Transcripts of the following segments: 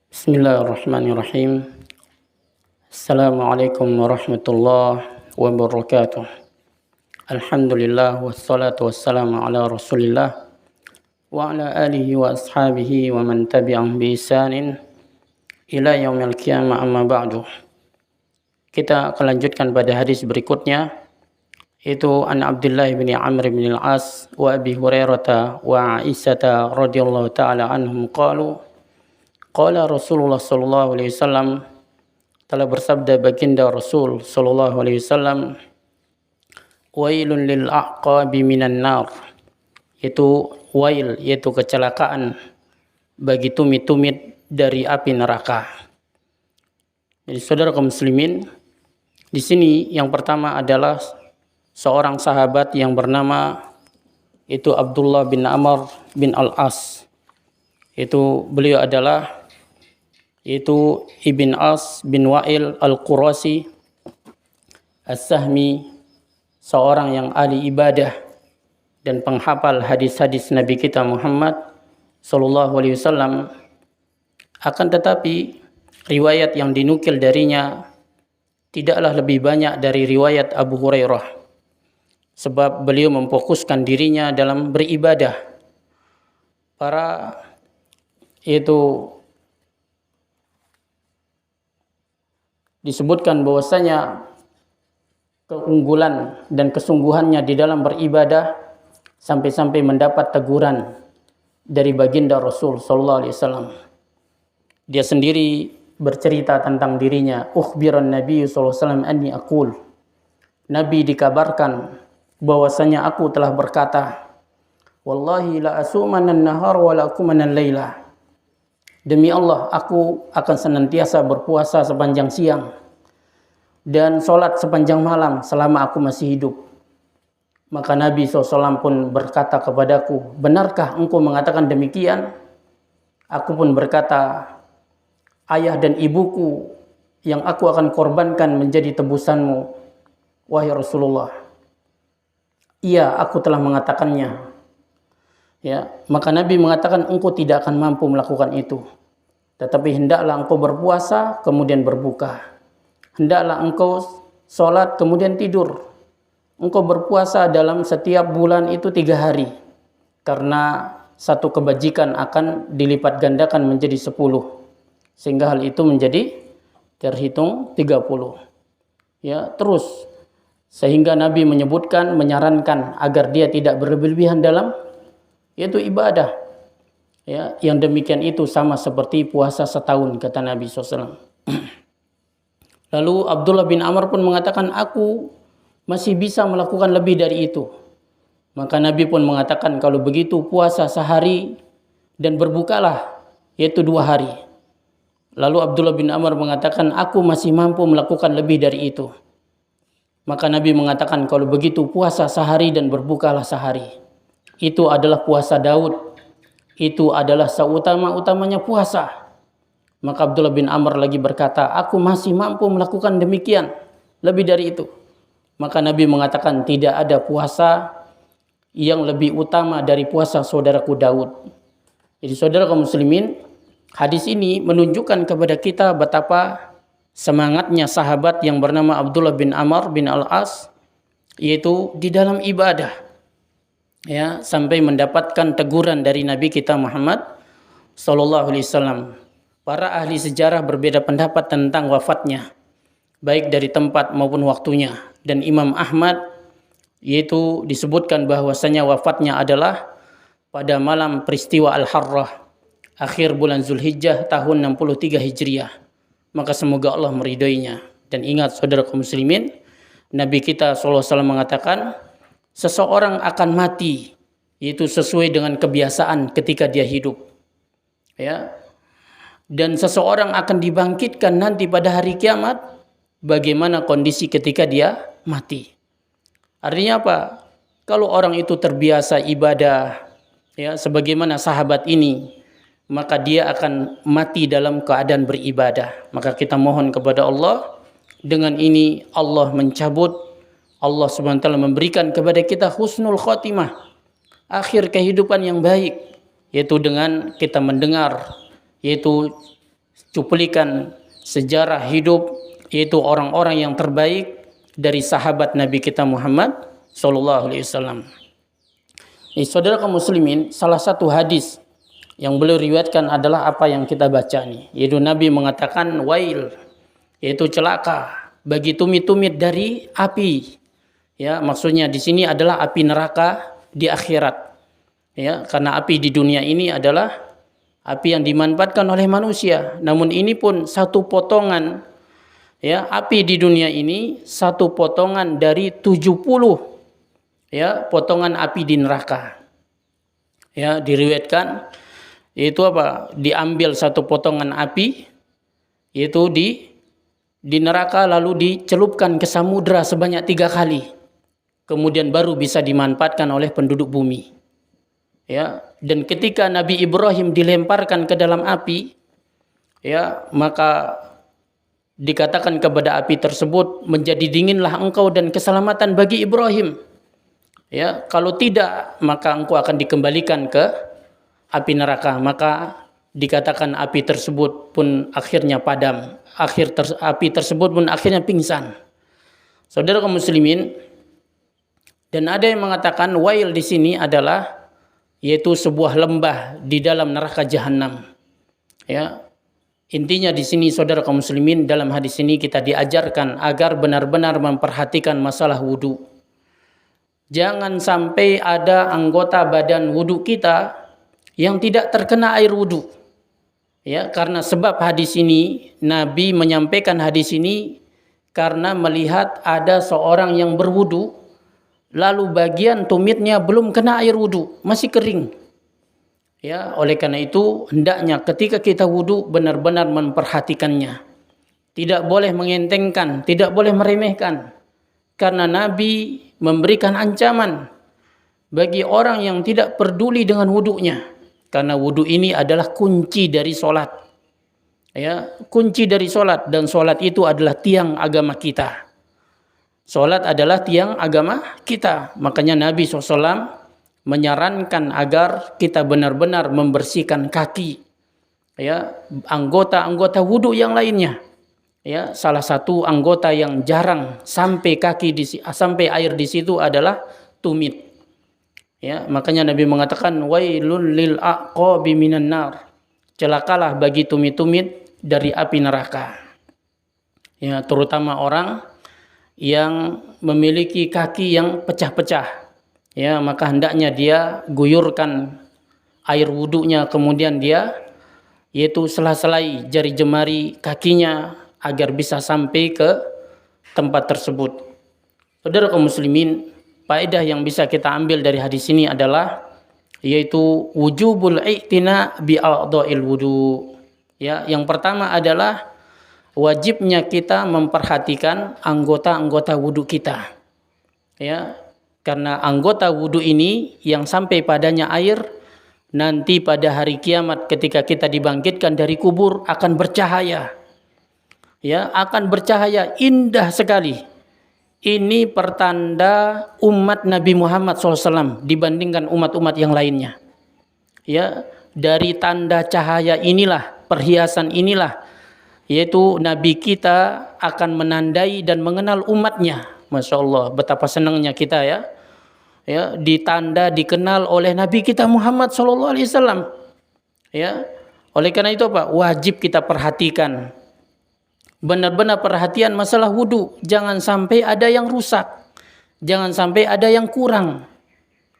Bismillahirrahmanirrahim. Assalamualaikum warahmatullahi wabarakatuh. Alhamdulillah wassalatu wassalamu ala Rasulillah wa ala alihi wa ashabihi wa man tabi'ahum bi ihsanin ila yaumil qiyamah, amma ba'du. Kita akan lanjutkan pada hadis berikutnya, yaitu an Abdullah bin Amr bin al-As wa Abi Hurairah wa Aisyah radhiyallahu taala anhum qalu qala Rasulullah sallallahu alaihi wasallam, telah bersabda baginda Rasul sallallahu alaihi wasallam, wailun lil aqabi minan nar, yaitu wail, yaitu kecelakaan bagi tumit-tumit dari api neraka. Jadi saudara kaum muslimin, di sini yang pertama adalah seorang sahabat yang bernama itu Abdullah bin Amr bin al-As. Itu beliau adalah yaitu Ibn As bin Wa'il al-Qurasi As-Sahmi, seorang yang ahli ibadah dan penghafal hadis-hadis Nabi kita Muhammad sallallahu alaihi wasallam. Akan tetapi riwayat yang dinukil darinya tidaklah lebih banyak dari riwayat Abu Hurairah, sebab beliau memfokuskan dirinya dalam beribadah. Itu disebutkan bahwasanya keunggulan dan kesungguhannya di dalam beribadah sampai-sampai mendapat teguran dari baginda Rasul sallallahu alaihi wasallam. Dia sendiri bercerita tentang dirinya, ukhbiran Nabi sallallahu alaihi wasallam anni aqul. Nabi dikabarkan bahwasanya aku telah berkata, wallahi la asumanan nahar wa la akumanan laila. Demi Allah, aku akan senantiasa berpuasa sepanjang siang dan sholat sepanjang malam selama aku masih hidup. Maka Nabi SAW pun berkata kepadaku, benarkah engkau mengatakan demikian? Aku pun berkata, ayah dan ibuku yang aku akan korbankan menjadi tebusanmu, wahai Rasulullah. Iya, aku telah mengatakannya. Ya, maka Nabi mengatakan, engkau tidak akan mampu melakukan itu. Tetapi hendaklah engkau berpuasa, kemudian berbuka. Hendaklah engkau sholat, kemudian tidur. Engkau berpuasa dalam setiap bulan itu 3 hari. Karena satu kebajikan akan dilipat gandakan menjadi 10. Sehingga hal itu menjadi terhitung 30. Ya, terus. Sehingga Nabi menyebutkan, menyarankan agar dia tidak berlebihan dalam yaitu ibadah. Ya, yang demikian itu sama seperti puasa setahun, kata Nabi SAW. Lalu Abdullah bin Amr pun mengatakan, aku masih bisa melakukan lebih dari itu. Maka Nabi pun mengatakan, kalau begitu puasa sehari dan berbukalah, yaitu 2 hari. Lalu Abdullah bin Amr mengatakan, aku masih mampu melakukan lebih dari itu. Maka Nabi mengatakan, kalau begitu puasa sehari dan berbukalah sehari. Itu adalah puasa Daud. Itu adalah seutama-utamanya puasa. Maka Abdullah bin Amr lagi berkata, aku masih mampu melakukan demikian, lebih dari itu. Maka Nabi mengatakan, tidak ada puasa yang lebih utama dari puasa saudaraku Daud. Jadi saudara kaum muslimin, hadis ini menunjukkan kepada kita betapa semangatnya sahabat yang bernama Abdullah bin Amr bin al-As, yaitu di dalam ibadah. Ya, sampai mendapatkan teguran dari Nabi kita Muhammad sallallahu alaihi wasallam. Para ahli sejarah berbeda pendapat tentang wafatnya, baik dari tempat maupun waktunya. Dan Imam Ahmad yaitu disebutkan bahwasanya wafatnya adalah pada malam peristiwa Al-Harrah, akhir bulan Zulhijjah tahun 63 Hijriah. Maka semoga Allah meridhoinya. Dan ingat saudara kaum muslimin, Nabi kita sallallahu alaihi wasallam mengatakan, seseorang akan mati yaitu sesuai dengan kebiasaan ketika dia hidup. Ya. Dan seseorang akan dibangkitkan nanti pada hari kiamat bagaimana kondisi ketika dia mati. Artinya apa? Kalau orang itu terbiasa ibadah, ya, sebagaimana sahabat ini, maka dia akan mati dalam keadaan beribadah. Maka kita mohon kepada Allah, dengan ini Allah mencabut, Allah Subhanahu wa taala memberikan kepada kita husnul khotimah, akhir kehidupan yang baik, yaitu dengan kita mendengar yaitu cuplikan sejarah hidup, yaitu orang-orang yang terbaik dari sahabat Nabi kita Muhammad sallallahu alaihi wasallam. Saudara kaum muslimin, salah satu hadis yang beliau riwayatkan adalah apa yang kita baca nih, yaitu Nabi mengatakan wail, yaitu celaka bagi tumit-tumit dari api. Ya, maksudnya di sini adalah api neraka di akhirat. Ya, karena api di dunia ini adalah api yang dimanfaatkan oleh manusia. Namun ini pun satu potongan, ya, api di dunia ini satu potongan dari 70 ya potongan api di neraka. Ya, diriwayatkan yaitu apa? Diambil satu potongan api yaitu di neraka lalu dicelupkan ke samudra sebanyak 3 kali. Kemudian baru bisa dimanfaatkan oleh penduduk bumi. Ya, dan ketika Nabi Ibrahim dilemparkan ke dalam api, ya, maka dikatakan kepada api tersebut, menjadi dinginlah engkau dan keselamatan bagi Ibrahim. Ya, kalau tidak maka engkau akan dikembalikan ke api neraka. Maka dikatakan api tersebut pun akhirnya padam. Api tersebut pun akhirnya pingsan. Saudara kaum muslimin, dan ada yang mengatakan wail di sini adalah yaitu sebuah lembah di dalam neraka jahanam. Ya. Intinya di sini saudara kaum muslimin, dalam hadis ini kita diajarkan agar benar-benar memperhatikan masalah wudu. Jangan sampai ada anggota badan wudu kita yang tidak terkena air wudu. Ya, karena sebab hadis ini, Nabi menyampaikan hadis ini karena melihat ada seorang yang berwudu, lalu bagian tumitnya belum kena air wudu, masih kering. Ya, oleh karena itu hendaknya ketika kita wudu benar-benar memperhatikannya. Tidak boleh mengentengkan, tidak boleh meremehkan. Karena Nabi memberikan ancaman bagi orang yang tidak peduli dengan wudunya. Karena wudu ini adalah kunci dari sholat. Ya, kunci dari sholat, dan sholat itu adalah tiang agama kita. Sholat adalah tiang agama kita. Makanya Nabi SAW menyarankan agar kita benar-benar membersihkan kaki, ya, anggota-anggota wudu yang lainnya. Ya, salah satu anggota yang jarang sampai sampai air di situ adalah tumit. Ya, makanya Nabi mengatakan wailul lil aqabi minan nar. Celakalah bagi tumit-tumit dari api neraka. Ya, terutama orang yang memiliki kaki yang pecah-pecah, ya, maka hendaknya dia guyurkan air wudunya, kemudian dia yaitu sela-selai jari jemari kakinya agar bisa sampai ke tempat tersebut. Saudara kaum muslimin, faedah yang bisa kita ambil dari hadis ini adalah yaitu wujubul i'tina bi a'dha'il wudu. Ya, yang pertama adalah wajibnya kita memperhatikan anggota-anggota wudu kita. Ya, karena anggota wudu ini yang sampai padanya air, nanti pada hari kiamat ketika kita dibangkitkan dari kubur akan bercahaya. Ya, akan bercahaya indah sekali. Ini pertanda umat Nabi Muhammad SAW dibandingkan umat-umat yang lainnya. Ya, dari tanda cahaya inilah, perhiasan inilah, yaitu Nabi kita akan menandai dan mengenal umatnya. Masya Allah, betapa senangnya kita ya. Ya, ditanda, dikenal oleh Nabi kita Muhammad SAW. Ya, oleh karena itu apa? Wajib kita perhatikan. Benar-benar perhatian masalah wudu. Jangan sampai ada yang rusak. Jangan sampai ada yang kurang.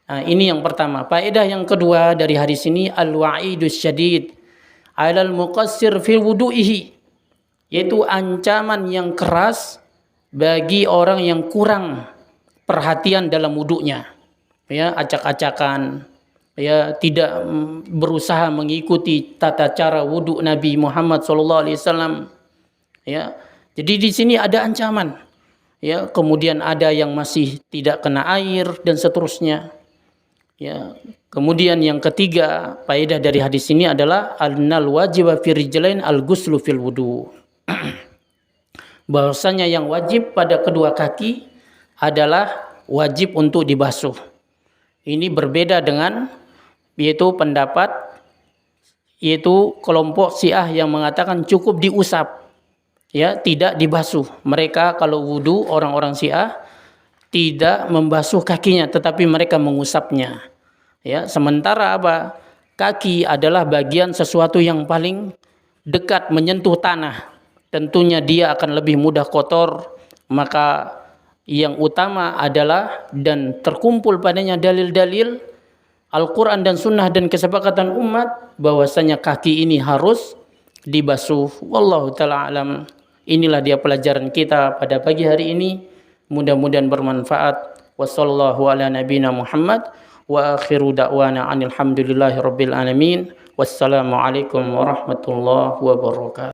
Nah, ini yang pertama. Faedah yang kedua dari hadis ini, al-wa'idus syadid 'alal muqassir fil wudu'ihi, yaitu ancaman yang keras bagi orang yang kurang perhatian dalam wudunya. Ya, acak-acakan, ya, tidak berusaha mengikuti tata cara wudu Nabi Muhammad SAW. Ya, jadi di sini ada ancaman. Ya, kemudian ada yang masih tidak kena air dan seterusnya. Ya, kemudian yang ketiga, faedah dari hadis ini adalah annal wajiba fi rijlain al-ghuslu fil wudu. Bahwasanya yang wajib pada kedua kaki adalah wajib untuk dibasuh. Ini berbeda dengan yaitu pendapat yaitu kelompok Syiah yang mengatakan cukup diusap, ya, tidak dibasuh. Mereka kalau wudu, orang-orang Syiah tidak membasuh kakinya, tetapi mereka mengusapnya. Ya, sementara apa? Kaki adalah bagian sesuatu yang paling dekat menyentuh tanah. Tentunya dia akan lebih mudah kotor, maka yang utama adalah dan terkumpul padanya dalil-dalil Al-Quran dan Sunnah dan kesepakatan umat bahwasanya kaki ini harus dibasuh. Wallahu ta'ala alam. Inilah dia pelajaran kita pada pagi hari ini. Mudah-mudahan bermanfaat. Wassallallahu ala nabiyina Muhammad wa akhiru da'wana anil hamdulillahi rabbil alamin. Wassalamualaikum warahmatullahi wabarakatuh.